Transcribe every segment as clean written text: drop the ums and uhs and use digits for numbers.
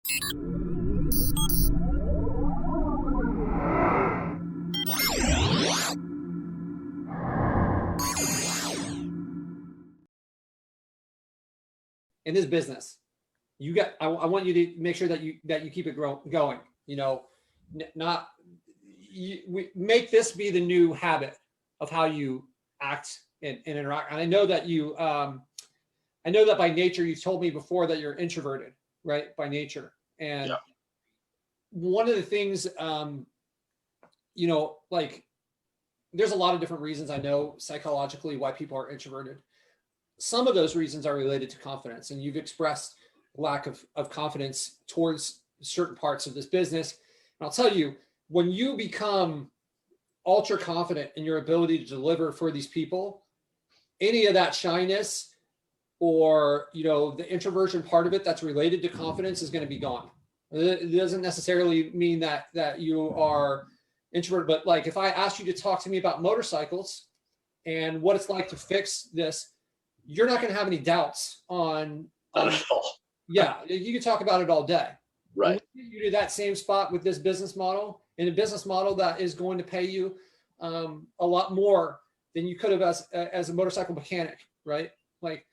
In this business, I want you to make sure that you keep it going. Not we make this be the new habit of how you act and interact. And I know that I know that by nature, you told me before that you're introverted, right? By nature. And yeah. One of the things, like there's a lot of different reasons I know psychologically why people are introverted. Some of those reasons are related to confidence, and you've expressed lack of confidence towards certain parts of this business. And I'll tell you, when you become ultra confident in your ability to deliver for these people, any of that shyness or, the introversion part of it that's related to confidence is going to be gone. It doesn't necessarily mean that you are introverted, but like if I asked you to talk to me about motorcycles and what it's like to fix this, you're not going to have any doubts on not at all. Yeah, you can talk about it all day. Right. You do that same spot with this business model, in a business model that is going to pay you a lot more than you could have as a motorcycle mechanic, right? Like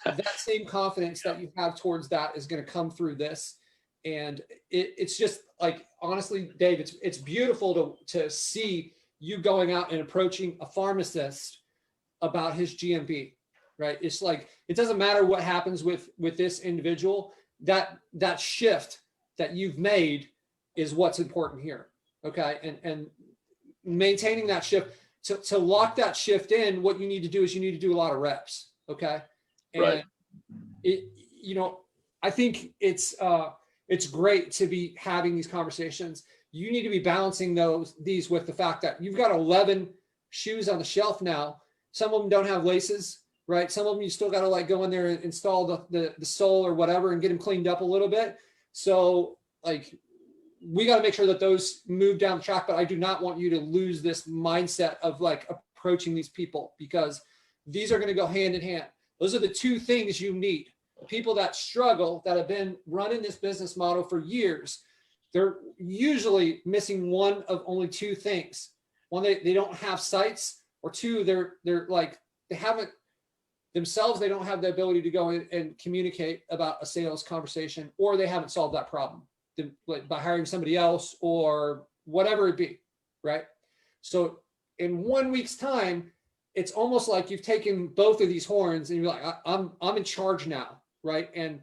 that same confidence that you have towards that is going to come through this. And it's just like, honestly, Dave, it's beautiful to see you going out and approaching a pharmacist about his GMP. Right. It's like, it doesn't matter what happens with this individual, that shift that you've made is what's important here. Okay. And maintaining that shift to lock that shift in, what you need to do is you need to do a lot of reps. Okay. And right. I think it's great to be having these conversations. You need to be balancing these with the fact that you've got 11 shoes on the shelf now. Some of them don't have laces. Right. Some of them you still got to like go in there and install the sole or whatever and get them cleaned up a little bit. So like we got to make sure that those move down the track. But I do not want you to lose this mindset of like approaching these people, because these are going to go hand in hand. Those are the two things you need. People that struggle, that have been running this business model for years, they're usually missing one of only two things. One, they don't have sites, or two, they're like, they haven't themselves, they don't have the ability to go in and communicate about a sales conversation, or they haven't solved that problem by hiring somebody else or whatever it be, right? So in 1 week's time, it's almost like you've taken both of these horns and you're like, I'm in charge now, right? And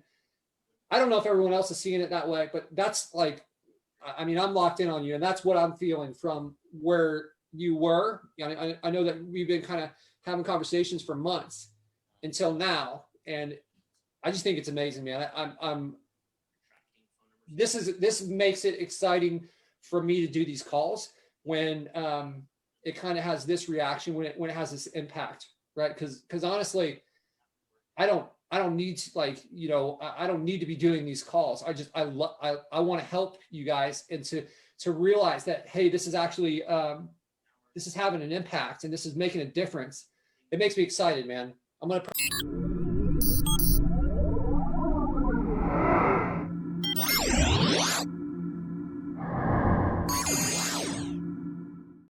I don't know if everyone else is seeing it that way, but that's like, I mean, I'm locked in on you, and that's what I'm feeling from where you were. I know that we've been kind of having conversations for months until now, and I just think it's amazing, man. This makes it exciting for me to do these calls when it kind of has this reaction, when it has this impact, right? Because honestly, I don't need to, like, I don't need to be doing these calls. I want to help you guys, and to realize that, hey, this is actually this is having an impact, and this is making a difference. It makes me excited, man. I'm going to